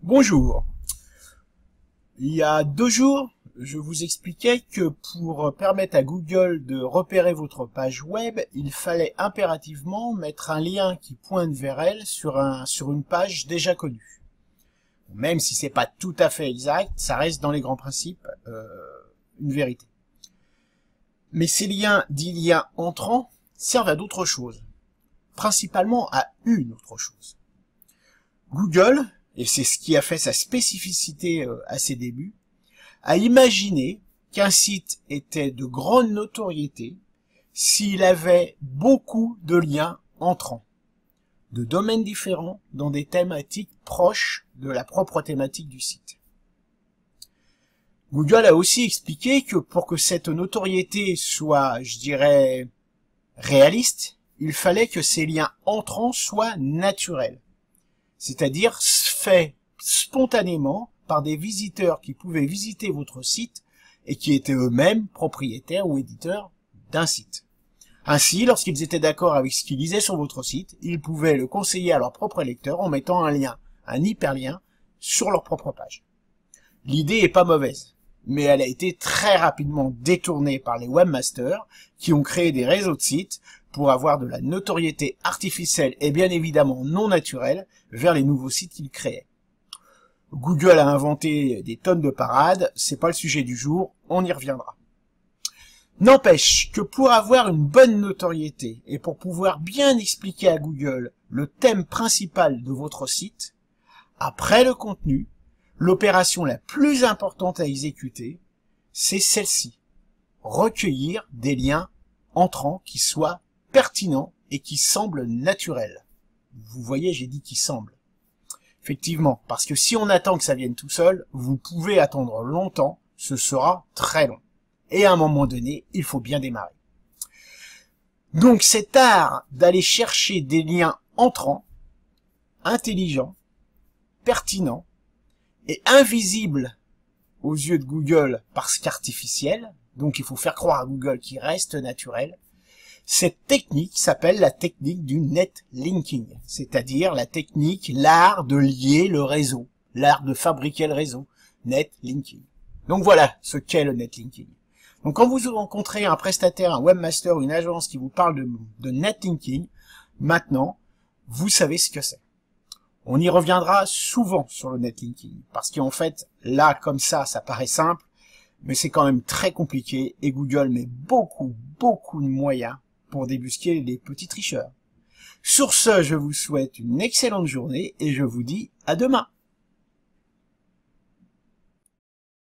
Bonjour. Il y a 2 jours, je vous expliquais que pour permettre à Google de repérer votre page web, il fallait impérativement mettre un lien qui pointe vers elle sur une page déjà connue. Même si c'est pas tout à fait exact, ça reste dans les grands principes une vérité. Mais ces liens, dits liens entrants, servent à d'autres choses. Principalement à une autre chose. Google, et c'est ce qui a fait sa spécificité à ses débuts, a imaginé qu'un site était de grande notoriété s'il avait beaucoup de liens entrants, de domaines différents dans des thématiques proches de la propre thématique du site. Google a aussi expliqué que pour que cette notoriété soit, je dirais, réaliste, il fallait que ces liens entrants soient naturels, c'est-à-dire faits spontanément par des visiteurs qui pouvaient visiter votre site et qui étaient eux-mêmes propriétaires ou éditeurs d'un site. Ainsi, lorsqu'ils étaient d'accord avec ce qu'ils lisaient sur votre site, ils pouvaient le conseiller à leur propre lecteur en mettant un lien, un hyperlien, sur leur propre page. L'idée est pas mauvaise, mais elle a été très rapidement détournée par les webmasters qui ont créé des réseaux de sites pour avoir de la notoriété artificielle et bien évidemment non naturelle vers les nouveaux sites qu'ils créaient. Google a inventé des tonnes de parades, c'est pas le sujet du jour, on y reviendra. N'empêche que pour avoir une bonne notoriété et pour pouvoir bien expliquer à Google le thème principal de votre site, après le contenu, l'opération la plus importante à exécuter, c'est celle-ci. Recueillir des liens entrants qui soient pertinents et qui semblent naturels. Vous voyez, j'ai dit qui semblent. Effectivement, parce que si on attend que ça vienne tout seul, vous pouvez attendre longtemps, ce sera très long. Et à un moment donné, il faut bien démarrer. Donc cet art d'aller chercher des liens entrants, intelligents, pertinents et invisibles aux yeux de Google parce qu'artificiels, donc il faut faire croire à Google qu'il reste naturel. Cette technique s'appelle la technique du netlinking, c'est-à-dire la technique, l'art de lier le réseau, l'art de fabriquer le réseau, netlinking. Donc voilà ce qu'est le netlinking. Donc quand vous rencontrez un prestataire, un webmaster ou une agence qui vous parle de netlinking, maintenant, vous savez ce que c'est. On y reviendra souvent sur le netlinking, parce qu'en fait, là, comme ça paraît simple, mais c'est quand même très compliqué, et Google met beaucoup de moyens pour débusquer les petits tricheurs. Sur ce, je vous souhaite une excellente journée, et je vous dis à demain.